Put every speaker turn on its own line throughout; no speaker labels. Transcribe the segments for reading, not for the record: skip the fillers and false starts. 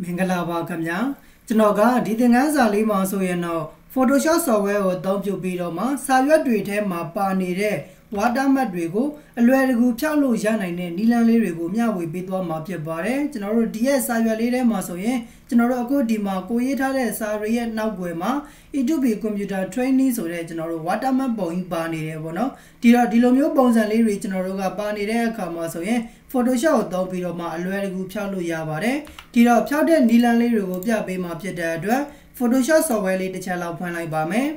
မင်္ဂလာပါခင်ဗျာကျွန်တော်ကဒီသင်ခန်းစာလေးမှာဆိုရင်တော့ Photoshop software ကိုအသုံးပြုပြီးတော့မှစာရွက်တွေထဲမှာပါနေတဲ့ watermark တွေကိုအလွယ်တကူဖြောက်လို့ရနိုင်တဲ့နည်းလမ်းလေးတွေကိုမျှဝေပေးသွားမှာဖြစ်ပါတယ်ကျွန်တော်တို့ဒီရဲ့စာရွက်လေးထဲမှာဆိုရင်ကျွန်တော်တို့အခုဒီမှာကိုရေးထားတဲ့စာတွေရဲ့နောက်ွယ်မှာ E2B computer training ဆိုတဲ့ကျွန်တော်တို့ watermark ပုံကြီးပါနေတယ်ပေါ့နော်ဒီလိုမျိုးပုံစံလေးတွေကျွန်တော်တို့ကပါနေတဲ့အခါမှာဆိုရင် Photoshop ကိုသုံးပြီးတော့မှအလွယ်တကူဖြောက်လို့ရပါတယ်ဒီတော့ဖြောက်တဲ့နည်းလမ်းလေးတွေကိုပြပေးမှာဖြစ်တဲ့အတွက် Photoshop software လေးတစ်ချက်လောက်ဖွင့်လိုက်ပါမယ်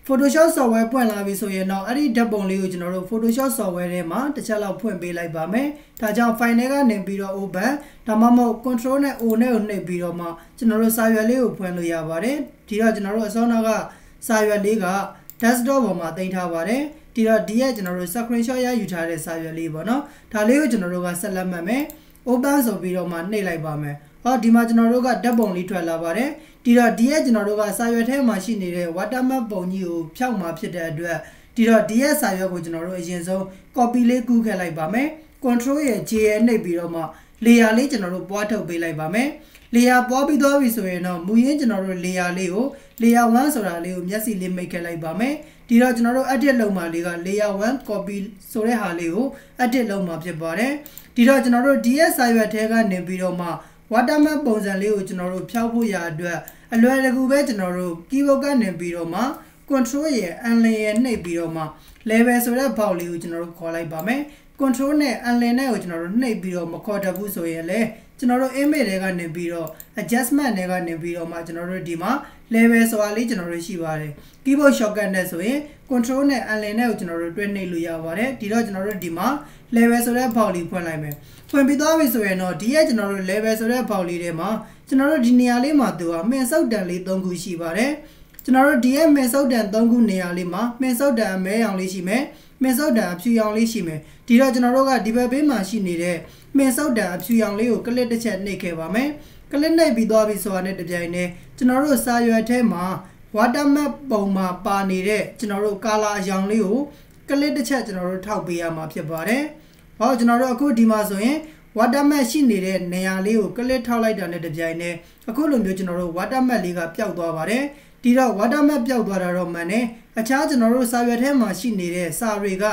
Photoshop software ဖွင့်လာပြီဆိုရင်တော့အဲ့ဒီဓာတ်ပုံလေးကိုကျွန်တော်တို့ Photoshop software ထဲမှာတစ်ချက်လောက်ဖွင့်ပေးလိုက်ပါမယ်ဒါကြောင့် file ထဲကနေပြီးတော့ open ဒါမှမဟုတ် control နဲ့ O နဲ့ကိုနှိပ်ပြီးတော့မှကျွန်တော်တို့စာရွက်လေးကိုဖွင့်လို့ရပါတယ်ဒီတော့ကျွန်တော်တို့အစောနောက်ကစာရွက်လေးက desktop ပေါ်မှာတင်ထားပါတယ်ဒီတော့ဒီရဲ့ကျွန်တော်တို့ screenshot ရယူထားတဲ့စာရွက်လေးပေါ့နော်ဒါလေးကိုကျွန်တော်တို့ကဆက်လက်မှတ်မယ် open ဆိုပြီးတော့မှနှိပ်လိုက်ပါမယ်ဟောဒီမှာကျွန်တော်တို့ကဓာတ်ပုံလေးထွက်လာပါတယ်ဒီတော့ဒီရဲ့ကျွန်တော်တို့ကစာရွက်ထဲမှာရှိနေတဲ့ watermark ပုံကြီးကိုဖြောက်မှာဖြစ်တဲ့အတွက်ဒီတော့ဒီရဲ့စာရွက်ကိုကျွန်တော်တို့အရင်ဆုံး copy လေးကူးခဲ့လိုက်ပါမယ် control ရဲ့ J ရဲ့နှိပ်ပြီးတော့မှ layer လေးကျွန်တော်တို့ပွားထုတ်ပေးလိုက်ပါမယ် layer ပွားပြီးသွားပြီဆိုရင်တော့မူရင်းကျွန်တော်တို့ layer လေးကို layer 1ဆိုတာလေးကိုမျက်စိလေးမိတ်ခဲ့လိုက်ပါမယ်ဒီတော့ကျွန်တော်တို့ edit လုပ်မှာလေးက layer 1 copy ဆိုတဲ့ဟာလေးကို edit လုပ်မှာဖြစ်ပါတယ်ဒီတော့ကျွန်တော်တို့ဒီရဲ့စာရွက်ထဲကနေပြီးတော့မှ watermark ပုံစံလေးကိုကျွန်တော်တို့ဖြောက်ဖို့ရအတွက်အလွယ်တကူပဲကျွန်တော်တို့ keyboard ကနေပြီးတော့မှ control ရဲ့ N ရဲ့နှိပ်ပြီးတော့မှ level ဆိုတဲ့ဘောက်လေးကိုကျွန်တော်တို့ခေါ်လိုက်ပါမယ် control နဲ့ N နဲ့ကိုကျွန်တော်တို့နှိပ်ပြီးတော့မခေါ်တတ်ဘူးဆိုရင်လည်းကျွန်တော်တို့ image တွေကနေပြီးတော့ adjustment တွေကနေပြီးတော့မှကျွန်တော်တို့ဒီမှာ level ဆိုတာလေးကျွန်တော်တို့ရှိပါတယ် keyboard shortcut နဲ့ဆိုရင် control နဲ့ N နဲ့ကိုကျွန်တော်တို့တွဲနှိပ်လို့ရပါတယ်ဒီတော့ကျွန်တော်တို့ဒီမှာ level ဆိုတဲ့ဘောက်လေးဖွင့်လိုက်မယ်ဖွင့်ပြီးသွားပြီဆိုရင်တော့ဒီရဲ့ကျွန်တော်တို့ level ဆိုတဲ့ဘောက်လေးထဲမှာကျွန်တော်တို့ဒီနေရာလေးမှာသူကမှင်ဆုပ်တံလေး3ခုရှိပါတယ်ကျွန်တော်တို့ဒီရဲ့မှင်ဆုပ်တံ3ခုနေရာလေးမှာမှင်ဆုပ်တံအမဲရောင်လေးရှိမယ်မှင်ဆုပ်တံအဖြူရောင်လေးရှိမယ်ဒီတော့ကျွန်တော်တို့ကဒီဘက်ဘေးမှာရှိနေတဲ့မှင်ဆုပ်တံအဖြူရောင်လေးကိုကလစ်တစ်ချက်နှိပ်ခဲ့ပါမယ်ကလစ်နှိပ်ပြီးသွားပြီဆိုတာနဲ့တပြိုင်တည်းကျွန်တော်တို့စာရွက်ထဲမှာ watermark ပုံမှာပါနေတဲ့ကျွန်တော်တို့ color အရောင်လေးကိုကလစ်တစ်ချက်ကျွန်တော်တို့ထောက်ပေးရမှာဖြစ်ပါတယ်ဟောကျွန်တော်တို့အခုဒီမှာဆိုရင် watermark ရှိနေတဲ့နေရာလေးကိုကလစ်ထောက်လိုက်တာနဲ့တပြိုင်တည်းအခုလိုမျိုးကျွန်တော်တို့ watermark လေးကပျောက်သွားပါတယ်ဒီတော့ watermark ပျောက်သွားတာတော့မှန်တယ်အခြားကျွန်တော်တို့စာရွက်ထဲမှာရှိနေတဲ့စာတွေက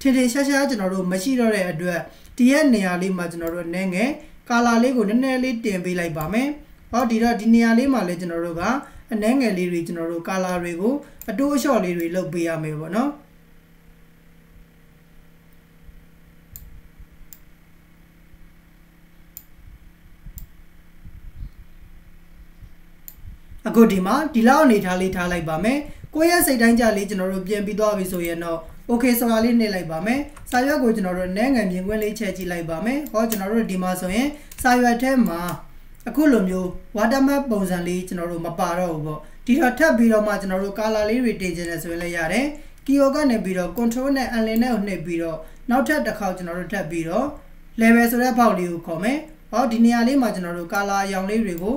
ထင်ထင်ရှားရှားကျွန်တော်တို့မရှိတော့တဲ့အတွက်ဒီရဲ့နေရာလေးမှာကျွန်တော်တို့နည်းငယ် color လေးကိုနည်းနည်းလေးတင်ပေးလိုက်ပါမယ်ဟောဒီတော့ဒီနေရာလေးမှာလည်းကျွန်တော်တို့ကအနည်းငယ်လေးတွေကျွန်တော်တို့ color တွေကိုအတိုးအလျှော့လေးတွေလုပ်ပေးရမယ်ပေါ့နော်အခုဒီမှာဒီလောက်အနေထားလေးထားလိုက်ပါမယ်ကိုယ့်ရဲ့စိတ်တိုင်းကြလေးကျွန်တော်တို့ပြင်ပြီးသွားပြီဆိုရင်တော့ okay ဆိုတာလေးနှိပ်လိုက်ပါမယ်စာရွက်ကိုကျွန်တော်တို့နည်းငယ်မြင်ကွင်းလေးချက်ကြည့်လိုက်ပါမယ်ဟောကျွန်တော်တို့ဒီမှာဆိုရင်စာရွက်ထဲမှာအခုလိုမျိုး watermark ပုံစံလေးကျွန်တော်တို့မပါတော့ဘူးပေါ့ဒီတော့ထပ်ပြီးတော့မှကျွန်တော်တို့ color လေးတွေတင်ချင်တယ်ဆိုရင်လည်းရတယ် keyboard ကနေပြီးတော့ control နဲ့ N နဲ့ကိုနှိပ်ပြီးတော့နောက်ထပ်တစ်ခါကျွန်တော်တို့ထပ်ပြီးတော့ level ဆိုတဲ့ဘောက်လေးကိုခေါ်မယ်ဟောဒီနေရာလေးမှာကျွန်တော်တို့ color အရောင်လေးတွေကိ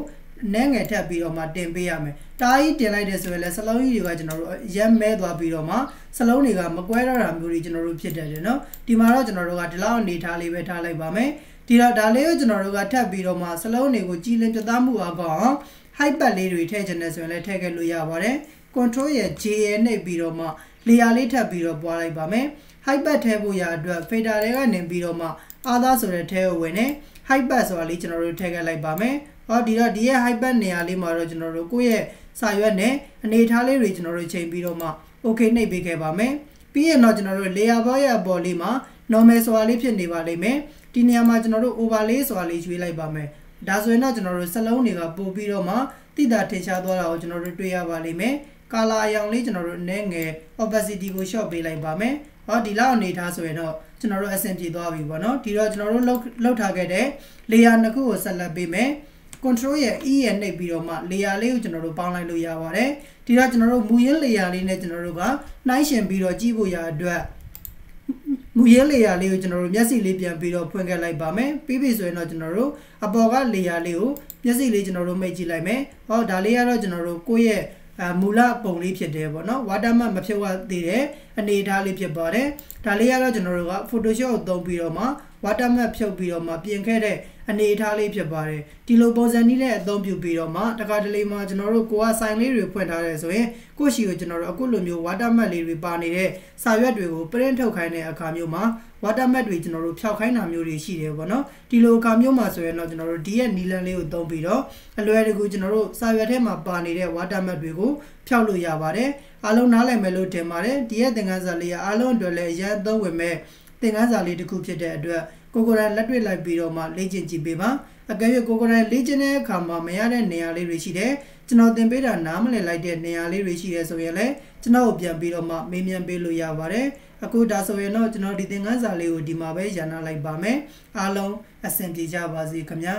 ုနည်းငယ်ထပ်ပြီးတော့မှတင်ပေးရမယ်တားကြီးတင်လိုက်တဲ့ဆိုရင်လည်းစလုံးကြီးတွေကကျွန်တော်တို့ရက်မဲသွားပြီးတော့မှစလုံးတွေကမကွဲတော့တာမျိုးတွေကျွန်တော်တို့ဖြစ်တယ်เนาะဒီမှာတော့ကျွန်တော်တို့ကဒီလောက်အနေထားလေးပဲထားလိုက်ပါမယ်ဒီတော့ဒါလေးကိုကျွန်တော်တို့ကထပ်ပြီးတော့မှစလုံးတွေကိုကြည်လင်ပြသမှုအောင် hyper လေးတွေထည့်ချင်တယ်ဆိုရင်လည်းထည့်ခဲ့လို့ရပါတယ် control ရဲ့ J ရဲ့နှိပ်ပြီးတော့မှ layer လေးထပ်ပြီးတော့ပွားလိုက်ပါမယ် hyper ထည့်ဖို့ရအတွက် fader တွေကနေပြီးတော့မှ other ဆိုတဲ့ထဲကိုဝင်နေ hyper ဆိုတာလေးကျွန်တော်တို့ထည့်ခဲ့လိုက်ပါမယ်ဟောဒီတော့ဒီရဲ့ hyper နေရာလေးမှာတော့ကျွန်တော်တို့ကိုယ့်ရဲ့စာရွက်နဲ့အနေထားလေးတွေကျွန်တော်တို့ချိန်ပြီးတော့မှ okay နှိပ်ပေးခဲ့ပါမယ်ပြီးရင်တော့ကျွန်တော်တို့ layer ဘောက်ရဲ့အပေါ်လေးမှာ normal ဆိုတာလေးဖြစ်နေပါလိမ့်မယ်ဒီနေရာမှာကျွန်တော်တို့ overlay ဆိုတာလေးရွေးလိုက်ပါမယ်ဒါဆိုရင်တော့ကျွန်တော်တို့စလုံးတွေကပို့ပြီးတော့မှတိတာထင်ရှားသွားတာကိုကျွန်တော်တို့တွေ့ရပါလိမ့်မယ် color အရောင်လေးကျွန်တော်တို့နည်းငယ် opacity ကို short ပေးလိုက်ပါမယ်ဟောဒီလောက်အနေထားဆိုရင်တော့ကျွန်တော်တို့အဆင်ပြေသွားပြီပေါ့နော်ဒီတော့ကျွန်တော်တို့လောက်ထားခဲ့တဲ့ layer နှစ်ခုကိုဆက်လက်ပေးမယ်control ရဲ့ E ရဲ့နှိပ်ပြီးတော့မှ layer လေးကိုကျွန်တော်တို့ပေါင်းလိုက်လို့ရပါတယ်ဒီတော့ကျွန်တော်တို့မူရင်း layer လေးနဲ့ကျွန်တော်တို့ကနှိုင်းယှဉ်ပြီးတော့ကြည့်ဖို့ရအတွက်မူရင်း layer လေးကိုကျွန်တော်တို့မျက်စိလေးပြန်ပြီးတော့ဖွင့်ခဲ့လိုက်ပါမယ်ပြီးပြီဆိုရင်တော့ကျွန်တော်တို့အပေါ်က layer လေးကိုမျက်စိလေးကျွန်တော်တို့မိတ်ကြည့်လိုက်မယ်ဟောဒါလေးကတော့ကျွန်တော်တို့ကိုယ့်ရဲ့မူလပုံလေးဖြစ်တယ်ပေါ့နော် watermark မဖြုတ်ရသေးတဲ့အနေအထားလေးဖြစ်ပါတယ်ဒါလေးကတော့ကျွန်တော်တို့က Photoshop ကိုသုံးပြီးတော့မှ watermark ဖြုတ်ပြီးတော့မှပြင်ခဲ့တဲ့ အနေအထားလေးဖြစ်ပါတယ်ဒီလိုပုံစံနည်းနဲ့အသုံးပြုပြီးတော့မှတခါတလေမှာကျွန်တော်တို့ကိုကဆိုင်လေးတွေဖွင့်ထားတယ်ဆိုရင်ကိုရှိကိုကျွန်တော်တို့အခုလိုမျိုး watermark လေးတွေပါနေတဲ့စာရွက်တွေကို print ထုတ်ခိုင်းတဲ့အခါမျိုးမှာ watermark တွေကျွန်တော်တို့ဖျောက်ခိုင်းတာမျိုးတွေရှိတယ်ပေါ့နော်ဒီလိုအခါမျိုးမှာဆိုရင်တော့ကျွန်တော်တို့ဒီရဲ့နီလန်လေးကိုသုံးပြီးတော့အလွယ်တကူကျွန်တော်တို့စာရွက်ထဲမှာပါနေတဲ့ watermark တွေကိုဖျောက်လို့ရပါတယ်အားလုံးနားလည်မယ်လို့ထင်ပါတယ်ဒီရဲ့သင်ခန်းစာလေးကအားလုံးအတွက်လည်းအရင်သုံးဝင်မဲ့သင်ခန်းစာလေးတစ်ခုဖြစ်တဲ့အတွက်ကိုကိုယ်တိုင်လက်တွေ့လိုက်ပြီးတော့မှလေ့ကျင့်ကြည့်ပေးပါအကယ်၍ကိုကိုယ်တိုင်လေ့ကျင့်တဲ့အခါမှာမရတဲ့နေရာလေးတွေရှိတယ်ကျွန်တော်သင်ပေးတာနားမလည်လိုက်တဲ့နေရာလေးတွေရှိတယ်ဆိုရင်လည်းကျွန်တော်ကိုပြန်ပြီးတော့မှမေးမြန်းပေးလို့ရပါတယ်အခုဒါဆိုရင်တော့ကျွန်တော်ဒီသင်ခန်းစာလေးကိုဒီမှာပဲရန်နာလိုက်ပါမယ်အားလုံးအဆင်ပြေကြပါစေခင်ဗျာ